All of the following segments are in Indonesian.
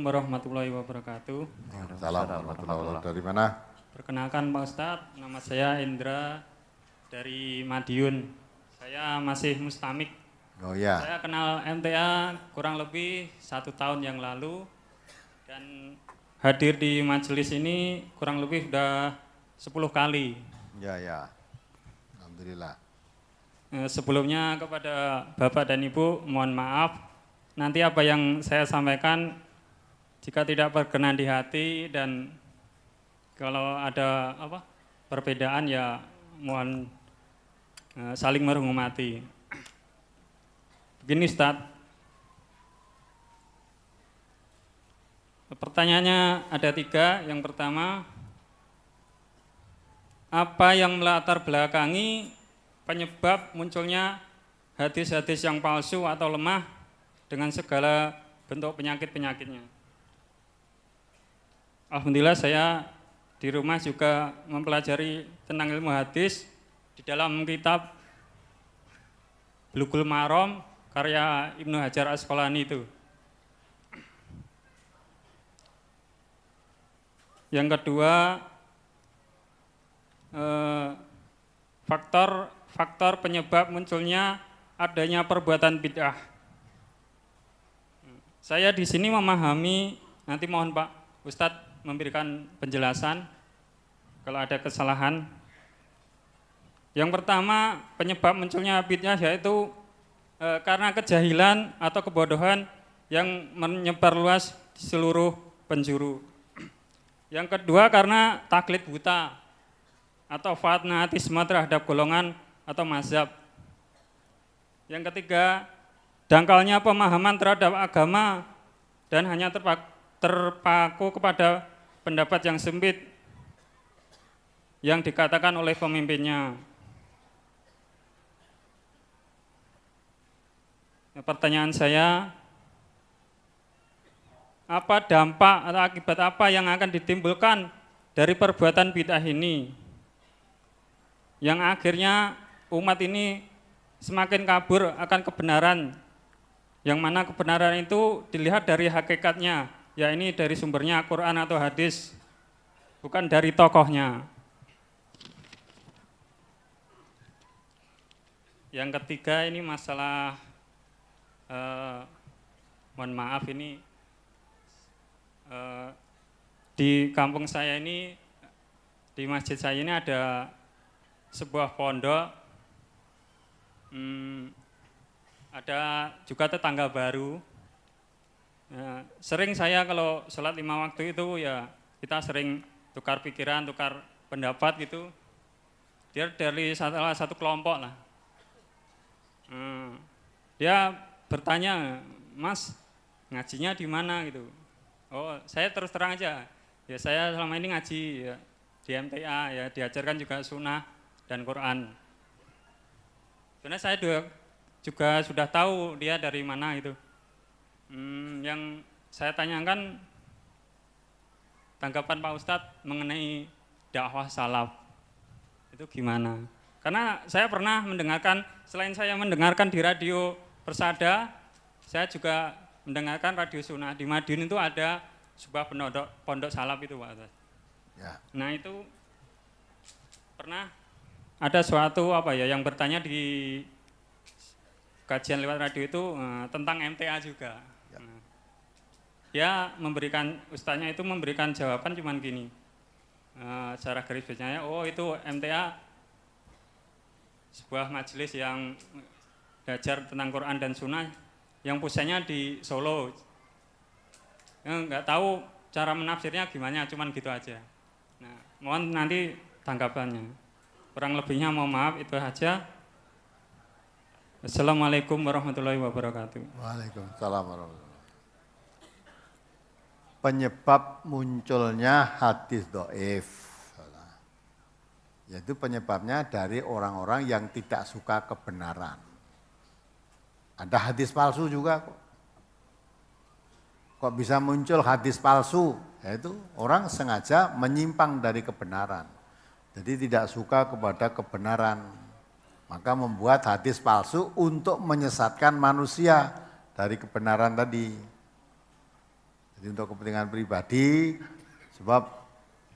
warahmatullahi wabarakatuh. Salam warahmatullahi wabarakatuh. Dari mana? Perkenalkan Pak Ustadz, nama saya Indra dari Madiun. Saya masih mustamik. Oh ya. Saya kenal MTA kurang lebih 1 tahun yang lalu dan hadir di majelis ini kurang lebih sudah 10 kali. Ya. Alhamdulillah. Sebelumnya kepada Bapak dan Ibu mohon maaf. Nanti apa yang saya sampaikan jika tidak berkenan di hati dan kalau ada perbedaan ya mohon saling menghormati. Begini Ustadz, pertanyaannya ada 3. Yang pertama, apa yang melatar belakangi penyebab munculnya hadis-hadis yang palsu atau lemah dengan segala bentuk penyakit-penyakitnya? Alhamdulillah saya di rumah juga mempelajari tentang ilmu hadis di dalam kitab Bulughul Maram karya Ibnu Hajar Asqalani itu. Yang kedua, faktor penyebab munculnya adanya perbuatan bid'ah. Saya di sini memahami, nanti mohon Pak Ustadz memberikan penjelasan kalau ada kesalahan. Yang pertama, penyebab munculnya bid'ah yaitu karena kejahilan atau kebodohan yang menyebar luas di seluruh penjuru. Yang kedua, karena taklid buta atau fanatisme terhadap golongan atau mazhab. Yang ketiga, dangkalnya pemahaman terhadap agama dan hanya terpaku kepada pendapat yang sempit yang dikatakan oleh pemimpinnya. Pertanyaan saya, apa dampak atau akibat apa yang akan ditimbulkan dari perbuatan bid'ah ini yang akhirnya umat ini semakin kabur akan kebenaran, yang mana kebenaran itu dilihat dari hakikatnya, ya ini dari sumbernya Quran atau hadis, bukan dari tokohnya. Yang ketiga ini masalah, mohon maaf ini di kampung saya ini, di masjid saya ini ada sebuah pondok, ada juga tetangga baru. Sering saya kalau sholat 5 waktu itu ya kita sering tukar pikiran, tukar pendapat gitu. Dia dari salah satu kelompok lah. Dia bertanya, Mas ngajinya di mana gitu. Oh saya terus terang aja, ya saya selama ini ngaji ya, di MTA ya diajarkan juga sunnah dan Quran. Sebenarnya saya juga sudah tahu dia dari mana itu. Yang saya tanyakan tanggapan Pak Ustadz mengenai dakwah salaf itu gimana? Karena saya pernah mendengarkan, selain saya mendengarkan di radio Persada, saya juga mendengarkan radio Sunnah. Di Madiun itu ada sebuah pondok salaf itu Pak Ustadz. Ya. Nah itu pernah ada suatu yang bertanya di kajian lewat radio itu tentang MTA juga. Dia memberikan, ustaznya itu memberikan jawaban cuman gini, secara garis besarnya, oh itu MTA sebuah majelis yang belajar tentang Quran dan Sunnah yang pusatnya di Solo. Nggak tahu cara menafsirnya gimana, cuman gitu aja. Nah, mohon nanti tanggapannya. Kurang lebihnya mohon maaf, itu aja. Assalamualaikum warahmatullahi wabarakatuh. Waalaikumsalam warahmatullahi wabarakatuh. Penyebab munculnya hadis dhaif, yaitu penyebabnya dari orang-orang yang tidak suka kebenaran. Ada hadis palsu juga kok. Kok bisa muncul hadis palsu? Yaitu orang sengaja menyimpang dari kebenaran. Jadi tidak suka kepada kebenaran. Maka membuat hadis palsu untuk menyesatkan manusia dari kebenaran tadi. Jadi Jadi untuk kepentingan pribadi, sebab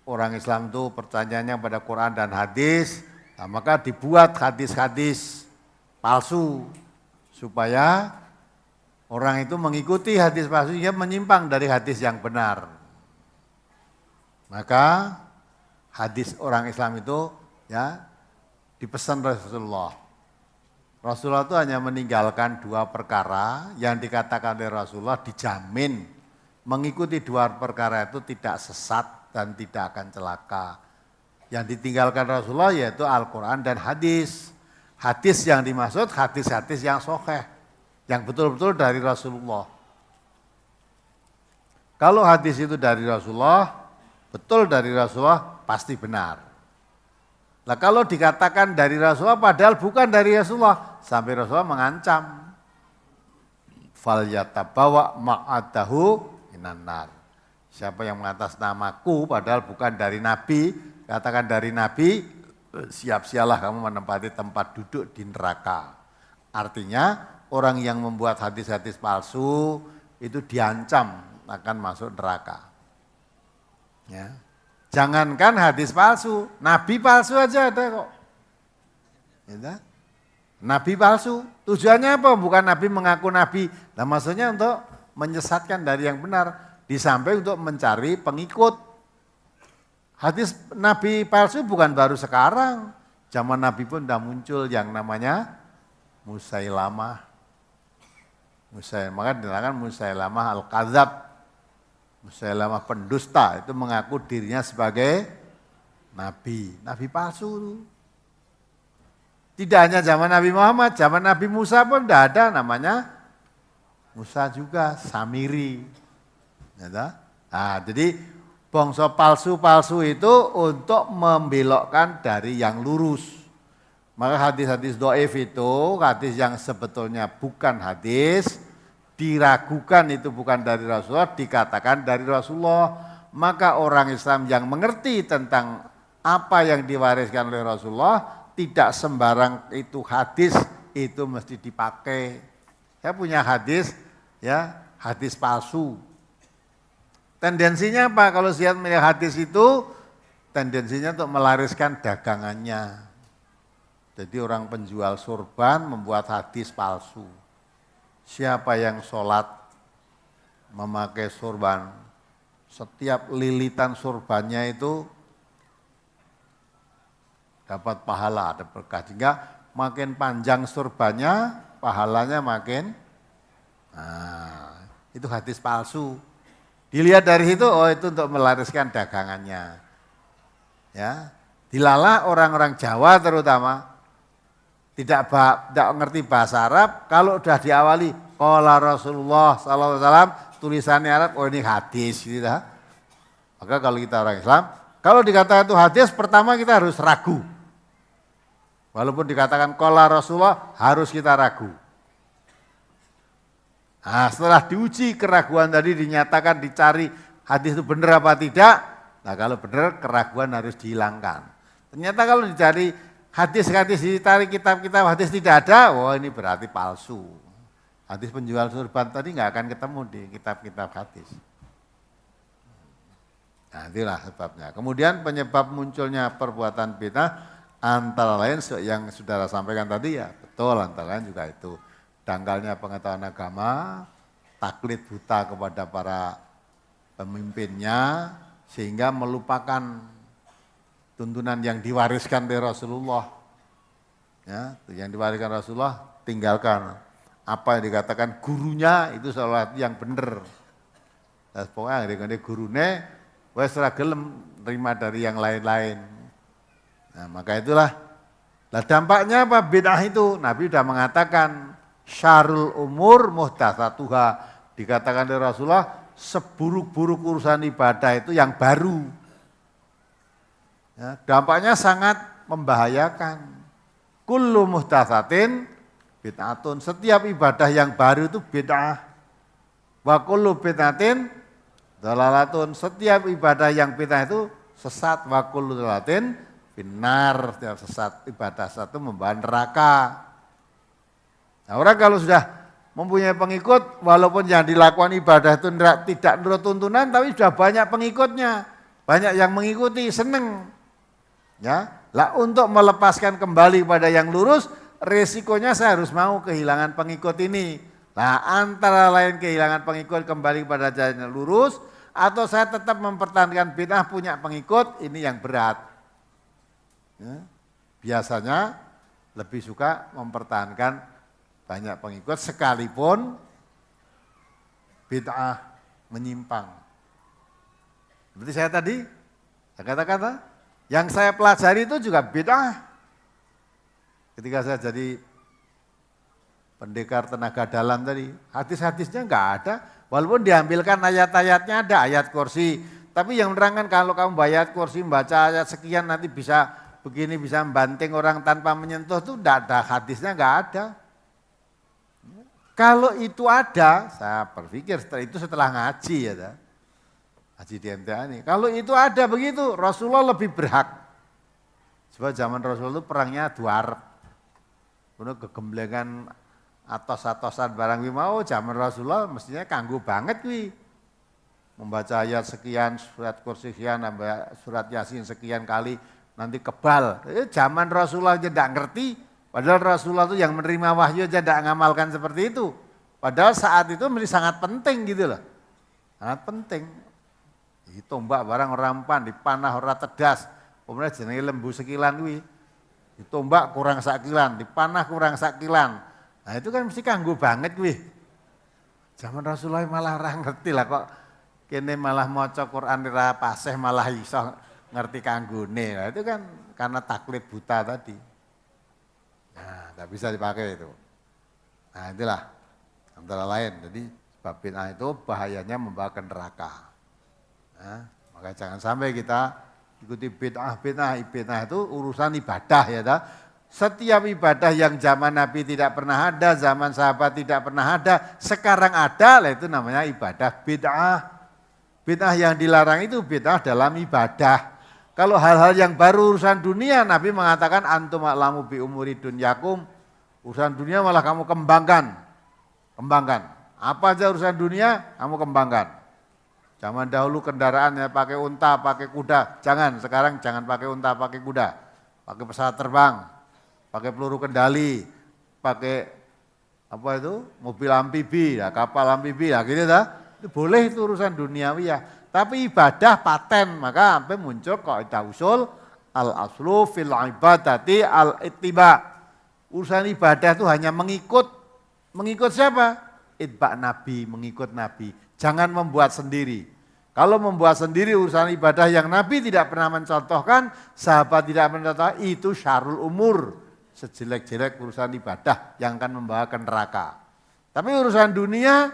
orang Islam itu percayanya pada Quran dan hadis, nah maka dibuat hadis-hadis palsu supaya orang itu mengikuti hadis palsu sehingga menyimpang dari hadis yang benar. Maka hadis orang Islam itu ya dipesan Rasulullah. Rasulullah itu hanya meninggalkan 2 perkara yang dikatakan oleh Rasulullah dijamin mengikuti 2 perkara itu tidak sesat dan tidak akan celaka. Yang ditinggalkan Rasulullah yaitu Al-Quran dan hadis. Hadis yang dimaksud hadis-hadis yang sahih, yang betul-betul dari Rasulullah. Kalau hadis itu dari Rasulullah, betul dari Rasulullah, pasti benar. Nah kalau dikatakan dari Rasulullah padahal bukan dari Rasulullah, sampai Rasulullah mengancam, falyatabawa ma'adahu minan nar. Siapa yang mengatasnamaku padahal bukan dari Nabi, katakan dari Nabi, siap-sialah kamu menempati tempat duduk di neraka. Artinya orang yang membuat hadis-hadis palsu itu diancam akan masuk neraka. Ya. Jangankan hadis palsu, nabi palsu aja ada kok. Ya, nabi palsu, tujuannya apa? Bukan nabi mengaku nabi, nah maksudnya untuk menyesatkan dari yang benar, di samping untuk mencari pengikut. Hadis nabi palsu bukan baru sekarang, zaman nabi pun sudah muncul yang namanya Musailamah. Maka dinamakan Musailamah Al-Kadzab. Musailamah pendusta, itu mengaku dirinya sebagai nabi, nabi palsu. Tidak hanya zaman Nabi Muhammad, zaman Nabi Musa pun tidak ada namanya Musa juga, Samiri. Nah, jadi bangsa palsu-palsu itu untuk membelokkan dari yang lurus. Maka hadis-hadis dhaif itu, hadis yang sebetulnya bukan hadis, diragukan itu bukan dari Rasulullah, dikatakan dari Rasulullah. Maka orang Islam yang mengerti tentang apa yang diwariskan oleh Rasulullah, tidak sembarang itu hadis itu mesti dipakai. Saya punya hadis, ya hadis palsu. Tendensinya apa? Kalau sihat melihat hadis itu, tendensinya untuk melariskan dagangannya. Jadi orang penjual sorban membuat hadis palsu. Siapa yang sholat memakai sorban, setiap lilitan sorbannya itu dapat pahala, ada berkah. Sehingga makin panjang sorbannya, pahalanya makin, nah, itu hadis palsu. Dilihat dari situ, oh itu untuk melariskan dagangannya. Ya, dilalah orang-orang Jawa terutama, tidak ngerti bahasa Arab, kalau udah diawali qala Rasulullah sallallahu alaihi wasallam, tulisannya Arab, oh ini hadis gitu. Maka kalau kita orang Islam, kalau dikatakan itu hadis, pertama kita harus ragu. Walaupun dikatakan qala Rasulullah, harus kita ragu. Nah, setelah diuji keraguan tadi, dinyatakan, dicari hadis itu benar apa tidak, nah kalau benar keraguan harus dihilangkan. Ternyata kalau dicari hadis-hadis, ditarik kitab-kitab hadis tidak ada, wah ini berarti palsu. Hadis penjual sorban tadi nggak akan ketemu di kitab-kitab hadis. Nah itulah sebabnya. Kemudian penyebab munculnya perbuatan bid'ah antara lain yang saudara sampaikan tadi ya betul, antara lain juga itu. Dangkalnya pengetahuan agama, taklid buta kepada para pemimpinnya, sehingga melupakan tuntunan yang diwariskan dari Rasulullah. Ya, yang diwariskan Rasulullah tinggalkan. Apa yang dikatakan gurunya itu salah yang benar. Dan pokoknya dengan gurune wes ora gelem terima dari yang lain-lain. Nah, maka itulah. Nah, dampaknya apa bid'ah itu? Nabi sudah mengatakan syarul umur muhdatsatuha, dikatakan oleh Rasulullah seburuk-buruk urusan ibadah itu yang baru. Ya, dampaknya sangat membahayakan. Kullu muhdatsatin bid'atun, setiap ibadah yang baru itu bid'ah. Wa kullu bid'atin dhalalatun, setiap ibadah yang bid'ah itu sesat. Wa kullu dhalalatin finnar, setiap sesat ibadah satu membawa neraka. Nah, orang kalau sudah mempunyai pengikut, walaupun yang dilakukan ibadah itu tidak menurut tuntunan, tapi sudah banyak pengikutnya, banyak yang mengikuti, seneng. Ya, lah untuk melepaskan kembali pada yang lurus, resikonya saya harus mau kehilangan pengikut ini. Nah, antara lain kehilangan pengikut kembali pada jalan yang lurus, atau saya tetap mempertahankan bid'ah punya pengikut, ini yang berat. Ya, biasanya lebih suka mempertahankan banyak pengikut sekalipun bid'ah menyimpang. Seperti saya tadi, saya kata-kata, yang saya pelajari itu juga bid'ah. Ketika saya jadi pendekar tenaga dalam tadi, hadis-hadisnya enggak ada, walaupun diambilkan ayat-ayatnya ada, ayat kursi, tapi yang menerangkan kalau kamu bayat kursi membaca ayat sekian nanti bisa begini, bisa membanting orang tanpa menyentuh itu enggak ada, hadisnya enggak ada. Kalau itu ada, saya berpikir setelah ngaji ya, ngaji di MTA ini, kalau itu ada begitu, Rasulullah lebih berhak. Sebab zaman Rasulullah itu perangnya dua Arab, penuh kegemblengan atos-atosan barang mau zaman Rasulullah mestinya kanggu banget wi. Membaca ayat sekian, surat kursi sekian, surat Yasin sekian kali, nanti kebal. Zaman Rasulullah aja tidak ngerti, padahal Rasulullah itu yang menerima wahyu aja tidak ngamalkan seperti itu. Padahal saat itu mesti sangat penting gitu loh. Sangat penting. Ditombak barang orang pan, dipanah orang tedas, kemudian jenenge lembu sekilan wi. Ditombak kurang sakilan, dipanah kurang sakilan. Nah itu kan mesti kanggo banget wih. Zaman Rasulullah malah orang ngerti lah kok kene malah maca Quran ora paseh malah iso ngerti kanggone. Nah itu kan karena taklid buta tadi. Nah, enggak bisa dipakai itu. Nah, itulah antara lain. Jadi sebab bid'ah itu bahayanya membawa ke neraka. Nah, maka jangan sampai kita ikuti bid'ah itu urusan ibadah ya dah. Setiap ibadah yang zaman Nabi tidak pernah ada, zaman sahabat tidak pernah ada, sekarang ada, lah itu namanya ibadah bid'ah. Bid'ah yang dilarang itu bid'ah dalam ibadah. Kalau hal-hal yang baru urusan dunia, Nabi mengatakan antum a'lamu bi umuri dunyakum, urusan dunia malah kamu kembangkan. Apa aja urusan dunia, kamu kembangkan. Zaman dahulu kendaraan ya pakai unta, pakai kuda, sekarang jangan pakai unta, pakai kuda, pakai pesawat terbang, pakai peluru kendali, pakai apa itu mobil amfibi, ya, kapal amfibi, ya gitu dah. Itu boleh itu urusan duniawi ya. Tapi ibadah paten, maka sampai muncul kaidah usul al aslu fil ibadati al ittiba. Urusan ibadah itu hanya mengikut siapa? Itba Nabi, mengikut Nabi. Jangan membuat sendiri. Kalau membuat sendiri urusan ibadah yang Nabi tidak pernah mencontohkan, sahabat tidak mencontohkan, itu syarul umur. Sejelek-jelek urusan ibadah yang akan membawa ke neraka. Tapi urusan dunia,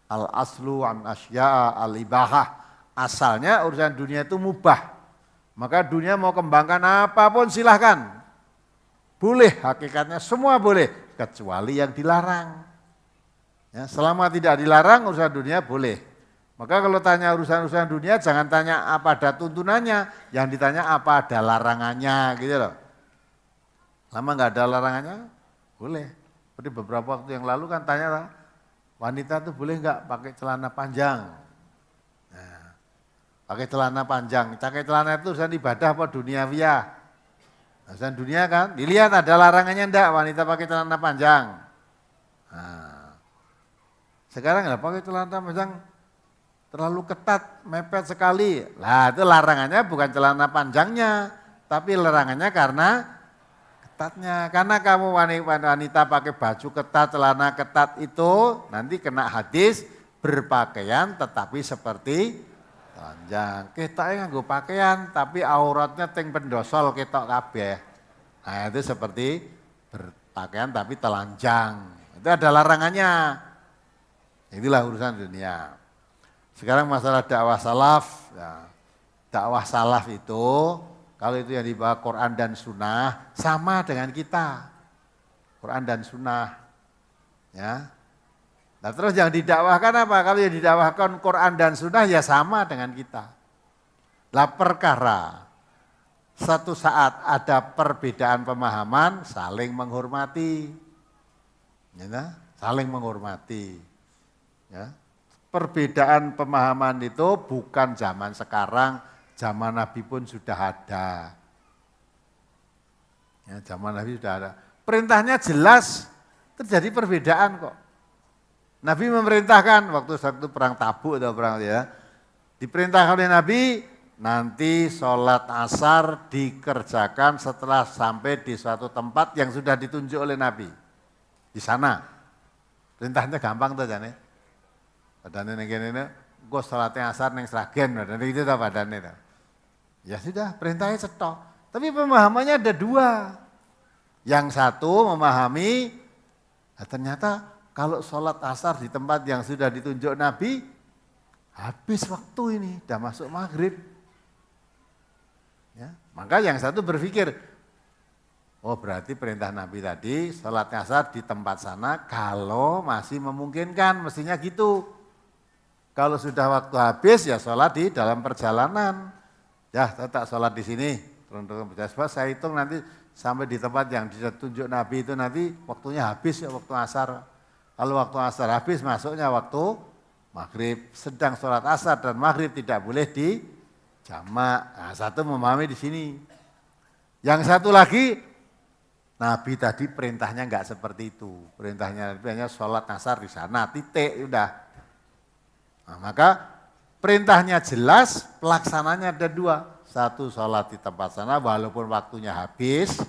al aslu an asya'a al ibahah. Asalnya urusan dunia itu mubah. Maka dunia mau kembangkan apapun silahkan. Boleh, hakikatnya semua boleh. Kecuali yang dilarang. Ya, selama tidak dilarang urusan dunia boleh. Maka kalau tanya urusan-urusan dunia jangan tanya apa ada tuntunannya. Yang ditanya apa ada larangannya gitu loh. Lama nggak ada larangannya, boleh. Seperti beberapa waktu yang lalu kan tanya, wanita tuh boleh nggak pakai celana panjang? Nah, pakai celana panjang, pakai celana itu urusan ibadah apa duniawiyah? Urusan dunia kan, dilihat ada larangannya enggak wanita pakai celana panjang. Nah, sekarang nggak pakai celana panjang terlalu ketat, mepet sekali. Lah itu larangannya bukan celana panjangnya, tapi larangannya karena ketatnya. Karena kamu wanita pakai baju ketat, celana ketat itu nanti kena hadis berpakaian tetapi seperti telanjang. Ketoknya nganggo pakaian tapi auratnya teng pendosol ketok kabeh. Nah itu seperti berpakaian tapi telanjang. Itu ada larangannya. Itulah urusan dunia. Sekarang masalah dakwah salaf. Ya. Dakwah salaf itu kalau itu yang dibawa Quran dan Sunnah sama dengan kita. Quran dan Sunnah. Ya. Nah terus yang didakwahkan apa? Kalau yang didakwahkan Quran dan Sunnah ya sama dengan kita. Lah perkara satu saat ada perbedaan pemahaman saling menghormati. Ya, saling menghormati. Ya. Perbedaan pemahaman itu bukan zaman sekarang, zaman Nabi pun sudah ada. Ya, zaman Nabi sudah ada. Perintahnya jelas, terjadi perbedaan kok. Nabi memerintahkan waktu satu perang Tabuk atau perang ya, diperintahkan oleh Nabi nanti sholat asar dikerjakan setelah sampai di suatu tempat yang sudah ditunjuk oleh Nabi. Di sana. Perintahnya gampang tuh jane. Padahal ini gue sholatnya asar neng Sragen, dan itu tak padahal. Ya sudah, perintahnya cetok. Tapi pemahamannya ada dua. Yang satu memahami, ternyata kalau sholat asar di tempat yang sudah ditunjuk Nabi, habis waktu ini, udah masuk maghrib. Ya, maka yang satu berpikir, oh berarti perintah Nabi tadi sholat asar di tempat sana kalau masih memungkinkan, mestinya gitu. Kalau sudah waktu habis ya sholat di dalam perjalanan. Ya tetap sholat di sini. Sebab saya hitung nanti sampai di tempat yang ditunjuk Nabi itu nanti waktunya habis ya waktu asar. Kalau waktu asar habis masuknya waktu maghrib. Sedang sholat asar dan maghrib tidak boleh di jamak. Nah, satu memahami di sini. Yang satu lagi, Nabi tadi perintahnya enggak seperti itu. Perintahnya Nabi hanya sholat asar di sana, titik, udah. Nah, maka perintahnya jelas, pelaksananya ada dua. Satu sholat di tempat sana walaupun waktunya habis,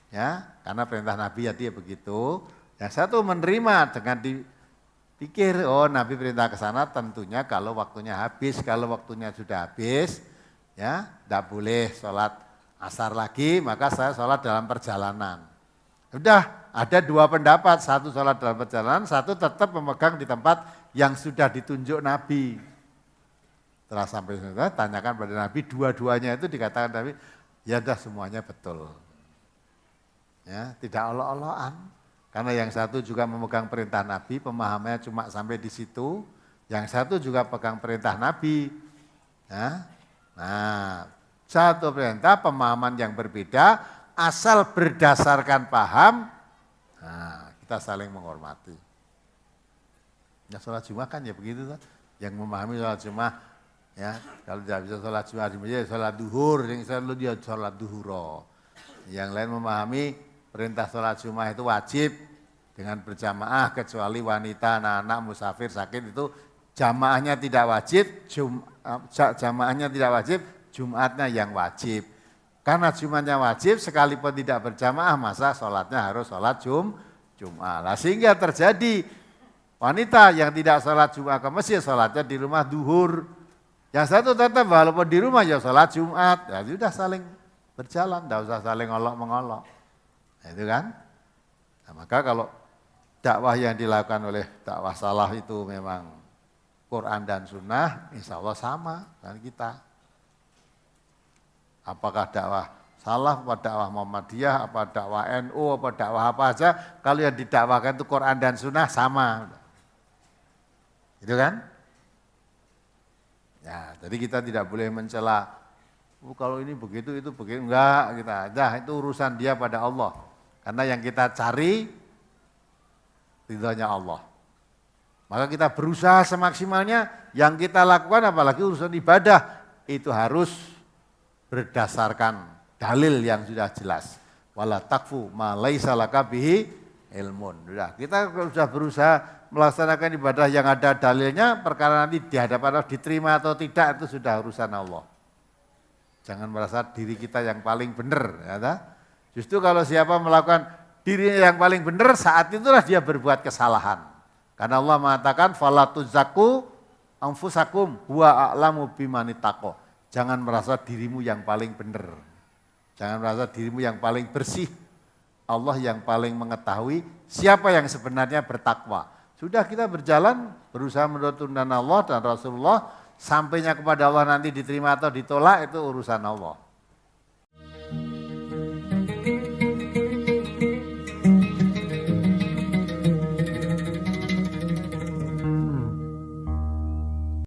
ya karena perintah Nabi tadi ya begitu. Yang satu menerima dengan dipikir, oh Nabi perintah ke sana tentunya kalau waktunya habis. Kalau waktunya sudah habis, ya tidak boleh sholat asar lagi, maka saya sholat dalam perjalanan. Sudah ada dua pendapat, satu sholat dalam perjalanan, satu tetap memegang di tempat yang sudah ditunjuk Nabi. Setelah sampai sana, tanyakan pada Nabi, dua-duanya itu dikatakan Nabi, ya dah semuanya betul. Ya, tidak olok-olokan. Karena yang satu juga memegang perintah Nabi, pemahamannya cuma sampai di situ. Yang satu juga pegang perintah Nabi. Ya. Nah, satu perintah, pemahaman yang berbeda, asal berdasarkan paham, nah, kita saling menghormati. Ya sholat Jumat kan ya begitu kan, yang memahami sholat Jumat, ya kalau tidak bisa sholat Jumat di masjid, sholat duhur, yang selalu dia sholat duhuro. Yang lain memahami perintah sholat Jumat itu wajib dengan berjamaah kecuali wanita, anak-anak, musafir, sakit itu jamaahnya tidak wajib, jamaahnya tidak wajib, Jumatnya yang wajib. Karena Jumatnya wajib, sekalipun tidak berjamaah, masa sholatnya harus sholat Jumat. Nah, sehingga terjadi wanita yang tidak sholat Jumat ke masjid, sholatnya di rumah duhur. Yang satu tetap walaupun di rumah ya sholat Jumat. Ya sudah saling berjalan, tidak usah saling ngolok-mengolok. Nah, itu kan. Nah, maka kalau dakwah yang dilakukan oleh dakwah salah itu memang Quran dan Sunnah, insya Allah sama dengan kita. Apakah dakwah salah, apa dakwah Muhammadiyah, apa dakwah NU, apa dakwah apa aja, kalau yang didakwakan itu Quran dan Sunnah sama. Itu kan? Ya, jadi kita tidak boleh mencela, kalau ini begitu, itu begitu, enggak, kita aja itu urusan dia pada Allah. Karena yang kita cari ridhonya Allah. Maka kita berusaha semaksimalnya, yang kita lakukan apalagi urusan ibadah, itu harus berdasarkan dalil yang sudah jelas. Wala takfu ma laisa laka bihi ilmun. Sudah, kita sudah berusaha melaksanakan ibadah yang ada dalilnya, perkara nanti di hadapan Allah diterima atau tidak itu sudah urusan Allah. Jangan merasa diri kita yang paling benar, ya. Justru kalau siapa melakukan dirinya yang paling benar, saat itulah dia berbuat kesalahan. Karena Allah mengatakan fala tuzakku anfusakum huwa a'lamu bimanittaqo. Jangan merasa dirimu yang paling benar. Jangan merasa dirimu yang paling bersih. Allah yang paling mengetahui siapa yang sebenarnya bertakwa. Sudah kita berjalan, berusaha menurut tuntunan Allah dan Rasulullah, sampainya kepada Allah nanti diterima atau ditolak itu urusan Allah.